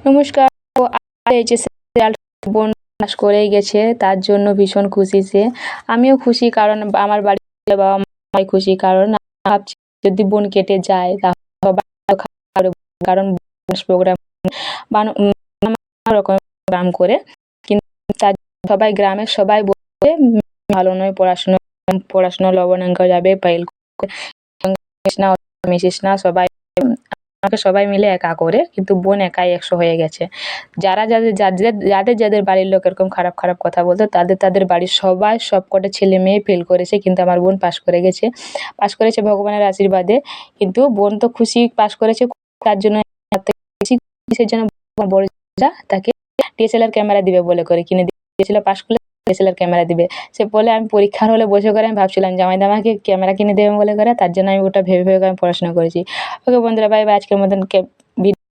নমস্কার। ও HSC result বোন pass করেই গেছে, তার জন্য ভীষণ খুশি সে। আমিও খুশি, কারণ আমার বাড়ির বাবা মাই খুশি, কারণ ভাবছি যদি বোন কেটে যায় তাহলে সবাই খারাপ বলবে। কারণ প্রোগ্রাম নানা রকম প্রোগ্রাম করে, কিন্তু তার সবাই গ্রামের সবাই বলবে ভালো নয়, পড়াশোনা লবণাঙ্ক যাবে, ফাইল না, মিশিস না। সবাই আমাকে সবাই মিলে একা করে, কিন্তু বোন একাই 100 হয়ে গেছে। যাদের বাড়ির লোক এরকম খারাপ খারাপ কথা বলতো, তাদের বাড়ির সবাই সবকটা ছেলে মেয়ে ফেল করেছে, কিন্তু আমার বোন পাস করে গেছে। পাস করেছে ভগবানের আশীর্বাদে। কিন্তু বোন তো খুশি পাস করেছে, তার জন্য কিসের জন্য বড় যা তাকে ডিএসএলআর ক্যামেরা দিবে বলে করে কিনে দিয়েছিল। পাস করলে ডিএসএলআর ক্যামেরা দিবে। সে বলে আমি পরীক্ষার হলে বসে করে আমি ভাবছিলাম জামাইদা আমাকে ক্যামেরা কিনে দেবে বলে করে, তার জন্য আমি ওটা ভেবে ভেবে আমি পড়াশোনা করেছি। ওকে বন্ধুরা, বাই বাই। আজকের মতন